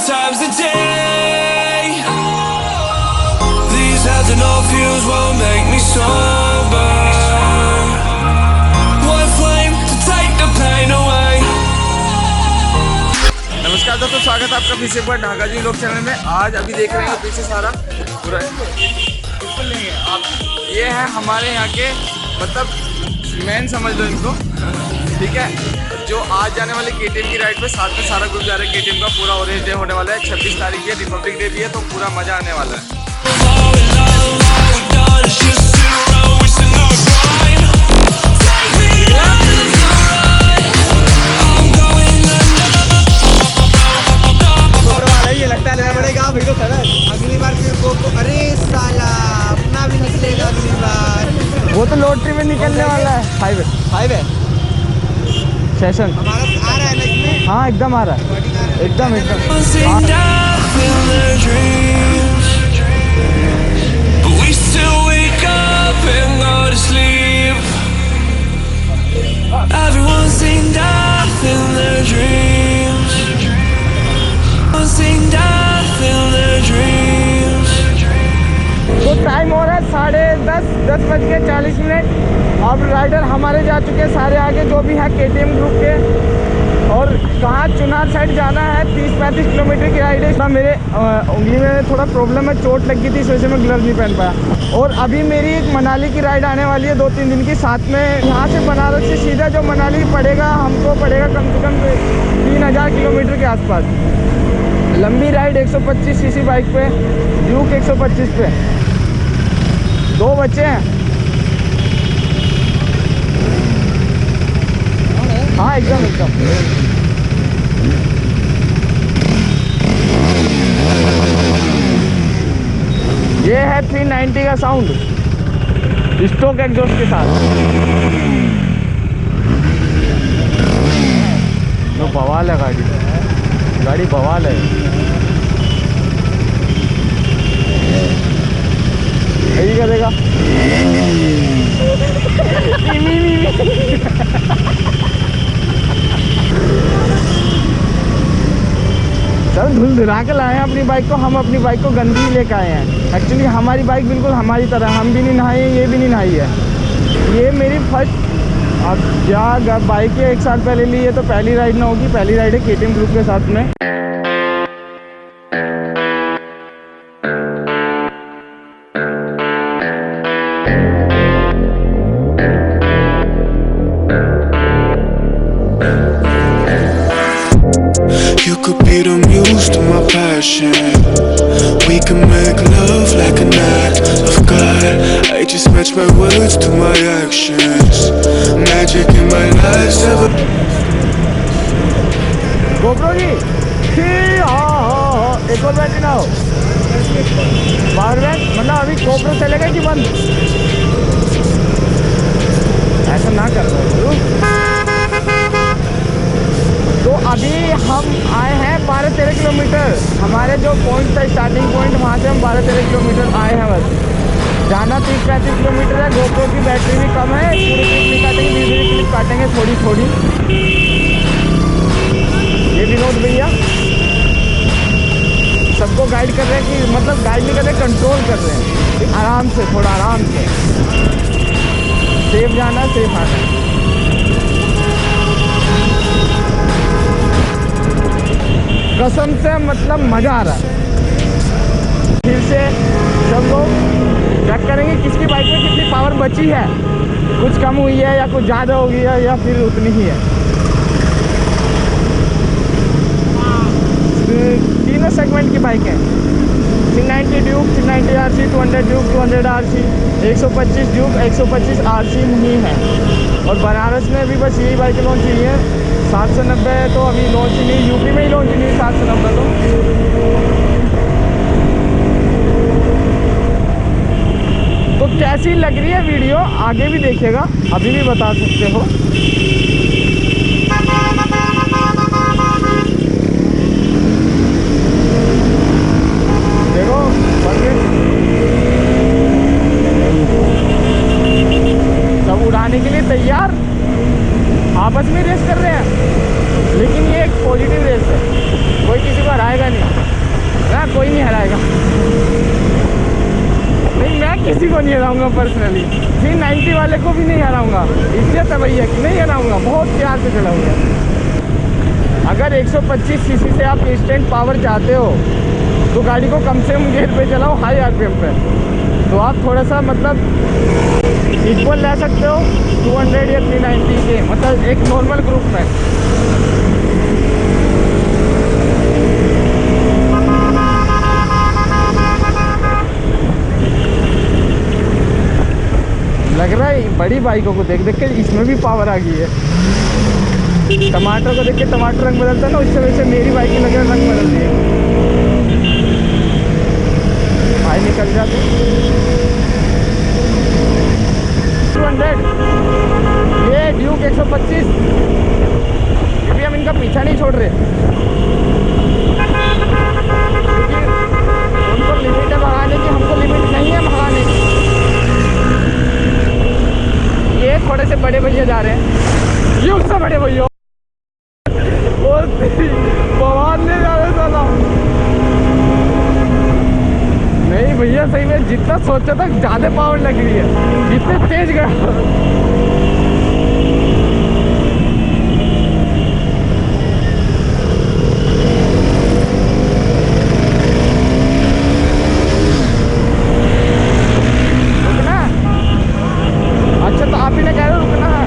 times a day. These health and all fuels won't make me sober. One flame to take the pain away. नमस्कार दोस्तों, स्वागत है आपका फिर से एक बार ढाका जी लोग चैनल में। आज अभी देख रहे हैं पीछे सारा पूरा बिल्कुल नहीं है आप, ये है हमारे यहाँ के मतलब मेन समझ लो इनको, ठीक है। जो आज जाने वाले KTM की राइड पे साथ में सारा ग्रुप जा रहा है। KTM का पूरा ऑरेंज डे होने वाला है, 26 तारीख है, रिपब्लिक डे भी है, तो पूरा मज़ा आने वाला है। ये लगता है लेना पड़ेगा अगली बार फिर को अरे साला अपना भी निकलेगा अगली बार। वो तो लॉटरी में निकलने वाला है। हाईवे सेशन हमारा आ रहा है ना इसमें। हाँ एकदम आ रहा है, एकदम तो टाइम हो रहा है 10:30 अब राइडर हमारे जा चुके हैं सारे आगे, जो भी है KTM ग्रुप के। और कहाँ चुनार साइड जाना है, 30-35 किलोमीटर की राइड है। मेरे उंगली में थोड़ा प्रॉब्लम है, चोट लग गई थी, इस वजह से मैं ग्लव्स नहीं पहन पाया। और अभी मेरी एक मनाली की राइड आने वाली है 2-3 दिन की साथ में। यहाँ से बनारस से सीधा जो मनाली पड़ेगा, हमको पड़ेगा कम से कम 3000 किलोमीटर के आसपास। लंबी राइड 125 सीसी बाइक पे, ड्यूक 125 पे। 2 बच्चे हैं। हाँ एकदम ये है 390 का साउंड स्टॉक एग्जॉस्ट के साथ। तो बवाल है गाड़ी बवाल है। यही करेगा सर, धुला के लाए हैं अपनी बाइक को। हम अपनी बाइक को गंदी लेके आए हैं। एक्चुअली हमारी बाइक बिल्कुल हमारी तरह, हम भी नहीं नहाए, ये भी नहीं नहाई है। ये मेरी फर्स्ट, अब क्या बाइक है 1 साल पहले ली है, तो पहली राइड ना होगी। पहली राइड है KTM ग्रुप के साथ में। You could be the muse to my passion. We can make love like an act of God. I just match my words to my actions. Magic in my life ever. GoPro जी हाँ, एक और battery ना हो। Power bank मतलब अभी GoPro चलेगा कि बंद? ऐसा ना कर दो। तो अभी हम आए हैं 12-13 किलोमीटर। हमारे जो पॉइंट था, स्टार्टिंग पॉइंट, वहाँ से हम 12-13 किलोमीटर आए हैं बस। जाना 30-35 किलोमीटर है। गोप्रो की बैटरी भी कम है, पूरी क्लिप नहीं काटेंगे, धीरे क्लिप काटेंगे थोड़ी। ये विनोद भैया सबको गाइड कर रहे हैं कि मतलब गाइड नहीं कर रहे, कंट्रोल कर रहे हैं कि आराम से, थोड़ा आराम से, सेफ जाना सेफ आना। कसम से मतलब मज़ा आ रहा है। फिर से सब लोग चेक करेंगे किसकी बाइक में कितनी पावर बची है, कुछ कम हुई है या कुछ ज़्यादा हो गई है या फिर उतनी ही है। तीनों सेगमेंट की बाइक है। 390 Duke, 390 RC, 200 Duke, 200 RC, 125 Duke, 125 RC नहीं है। और बनारस में भी बस यही बाइक लॉन्च हुई है। 790 तो अभी लॉन्च ही नहीं, यूपी में ही लॉन्च नहीं हुई 790 तो कैसी लग रही है वीडियो आगे भी देखिएगा, अभी भी बता सकते हो। देखो सब उड़ाने के लिए तैयार, आपस में रेस कर रहे हैं। लेकिन ये एक पॉजिटिव रेस है, कोई किसी को हराएगा नहीं। को नहीं हराऊंगा पर्सनली, 390 वाले को भी नहीं हराऊंगा। इज्जत है भैया कि नहीं हराऊंगा, बहुत प्यार से चलाऊंगा। अगर 125 सीसी से आप इंस्टेंट पावर चाहते हो तो गाड़ी को कम से कम गियर पे चलाओ, हाई आरपीएम पे, तो आप थोड़ा सा मतलब इक्वल ले सकते हो 200 या 390 के, मतलब एक नॉर्मल ग्रुप में। लग रहा है बड़ी बाइकों को देख देख के इसमें भी पावर आ गई है। टमाटर को देख के टमाटर रंग बदलता है ना, उससे वैसे मेरी बाइक की लग रहा है रंग बदल दिए। भाई निकल जाते 200, ये ड्यूक 125, अभी हम इनका पीछा नहीं छोड़ रहे क्योंकि उनको लिमिट है भगाने की, हमको लिमिट नहीं है भगाने की। ये थोड़े से बड़े भैया जा रहे हैं, ये उससे बड़े भैया बवाल ले जा रहे साला। नहीं भैया सही में जितना सोचा था ज्यादा पावर लग रही है, जितने तेज गया। रुकना, अच्छा तो आप ही ने कह रहे हो रुकना है।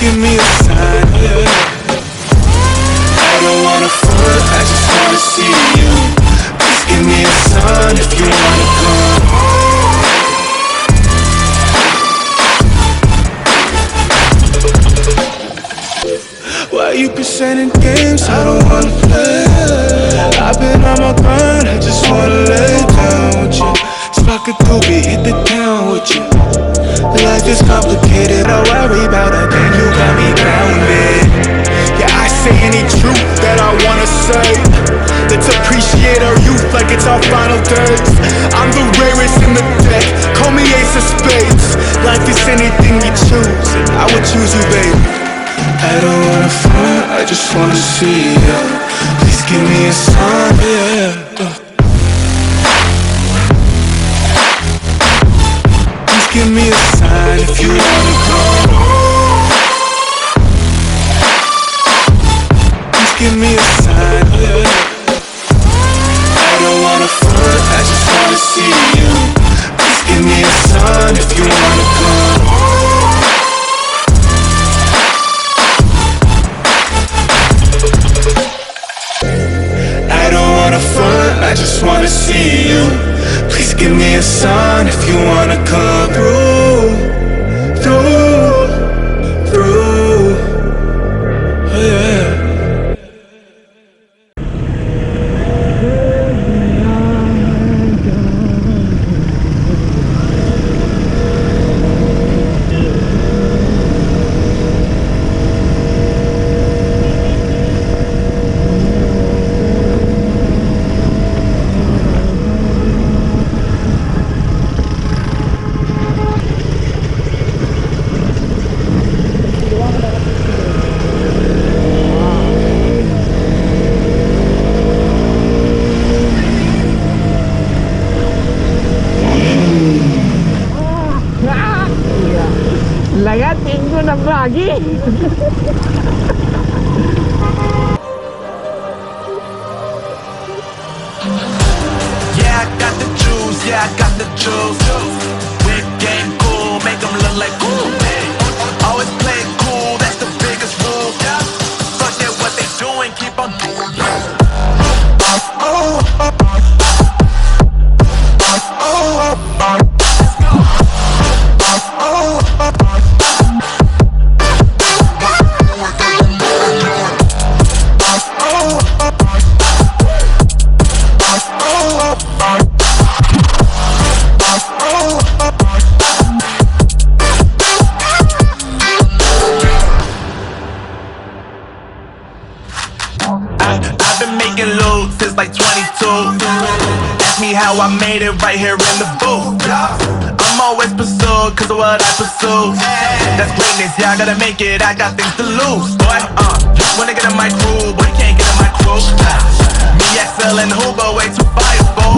Give me a sign, yeah. I don't wanna front, I just wanna see you. Please give me a sign if you wanna come. Why you presenting games I don't wanna play? I've been on my grind, I just wanna lay down with you. Spark a doobie, hit the town with you. Life is complicated, I worry about it, then you got me grounded. Yeah, I say any truth that I wanna say. Let's appreciate our youth like it's our final days. I'm the rarest in the deck, call me ace of spades. Life is anything you choose, and I would choose you, babe. I don't wanna front, I just wanna see you. Please give me a sign, yeah. Give me a sign if you wanna come. Please give me a sign, yeah. I don't wanna front, I just wanna see you. Please give me a sign if you wanna come. I don't wanna front, I just wanna see you. Please give me a sign if you wanna come through. लगा 390 आ गई। Yeah, I got the juice, yeah, I got the juice. Big game cool, make them look like cool. Always play it cool, that's the biggest rule. Forget what they doing, keep on doing. I've been making loot since like 22. Ask me how I made it right here in the booth. I'm always pursued cause of what I pursue. That's greatness, yeah, I gotta make it, I got things to lose. Boy, wanna get in my groove, but you can't get in my crew. Me, XL and Hugo, way too fireable.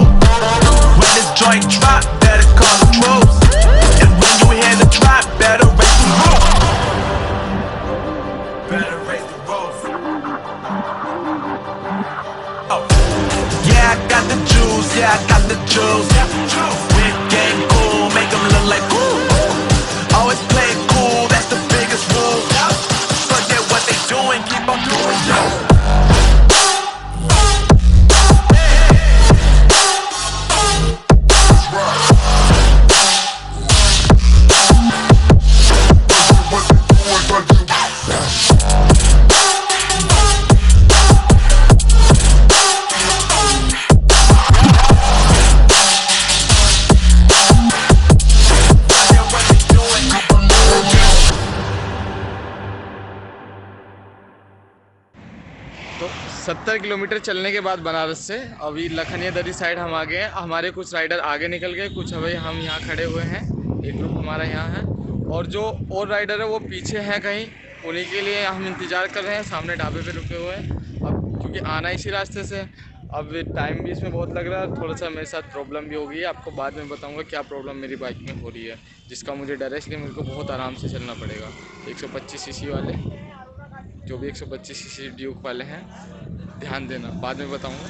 When this joint drop, better call the troops. And when you hear the drop, better raise the roof. Better raise the roof. Yeah, I got the juice, yeah, I got the juice. Big game cool, make them look like cool. Always play it cool, that's the biggest rule. Forget what they doing, keep on doing, yo. तो 70 kilometre चलने के बाद बनारस से अभी लखनिया दरी side हम आ गए हैं। हमारे कुछ राइडर आगे निकल गए, कुछ अभी हम यहाँ खड़े हुए हैं। एक ग्रुप हमारा यहाँ है और जो और राइडर है वो पीछे हैं कहीं, उन्हीं के लिए हम इंतज़ार कर रहे हैं। सामने ढाबे पे रुके हुए हैं अब, क्योंकि आना इसी रास्ते से। अब टाइम भी इसमें बहुत लग रहा है, थोड़ा सा मेरे साथ प्रॉब्लम भी हो गई है। आपको बाद में बताऊँगा क्या प्रॉब्लम मेरी बाइक में हो रही है, जिसका मुझे डर है, इसलिए मेरे को बहुत आराम से चलना पड़ेगा। 125 सीसी वाले, जो भी 125 सीसी ड्यूक वाले हैं, ध्यान देना, बाद में बताऊंगा,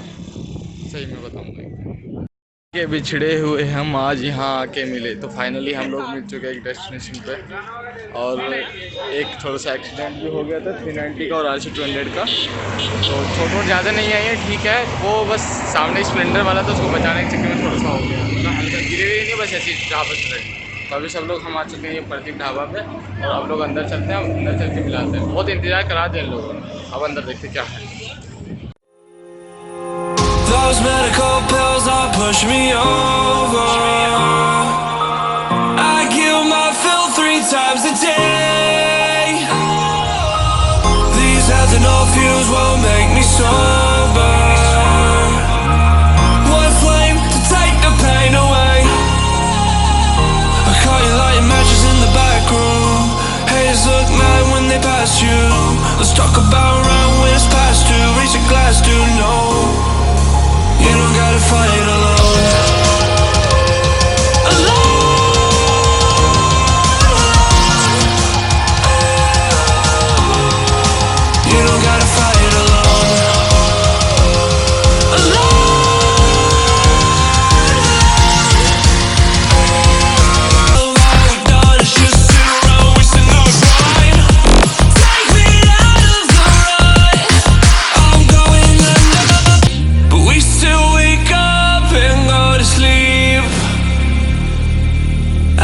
सही में बताऊंगा। के बिछड़े हुए हम आज यहाँ आके मिले, तो फाइनली हम लोग मिल चुके हैं एक डेस्टिनेशन पे। और एक थोड़ा सा एक्सीडेंट भी हो गया था 390 का और RC 200 का, तो छोट ज़्यादा नहीं आई है, ठीक है। वो बस सामने स्प्लेंडर वाला था, उसको बचाने के चक्कर में थोड़ा सा हो गया, मतलब हल्का गिरे हुए नहीं, बस ऐसी ढाबा से लगी। तो अभी सब लोग हम आ चुके हैं ये प्रतीक ढाबा पे, और अब लोग अंदर चलते हैं, अंदर चल के मिलाते हैं। बहुत इंतज़ार करा दिया इन लोगों ने, अब अंदर देखते क्या है। Those medical pills all push me over. I kill my fill 3 times a day. These ethanol fumes won't make me sober. One flame to take the pain away. I caught you lighting matches in the back room. Haters look mad when they pass you. Let's talk about around when it's past due. Reach a glass, dude, no. You don't gotta fight alone. You don't gotta fight alone. All I've done is just sit around wasting no time. Take me out of the rut. I'm going under, but we still wake up and go to sleep.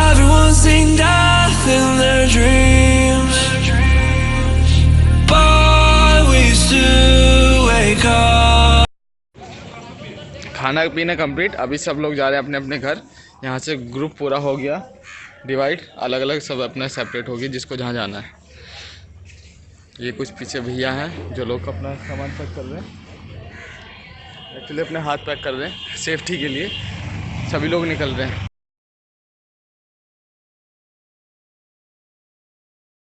Everyone's seen death in their dreams, but we still wake up. खाना पीना complete, अभी सब लोग जा रहे हैं अपने अपने घर। यहाँ से ग्रुप पूरा हो गया डिवाइड, अलग अलग सब अपना सेपरेट हो गया, जिसको जहाँ जाना है। ये कुछ पीछे भैया हैं जो लोग अपना सामान पैक कर रहे हैं, एक्चुअली अपने हाथ पैक कर रहे हैं सेफ्टी के लिए। सभी लोग निकल रहे हैं।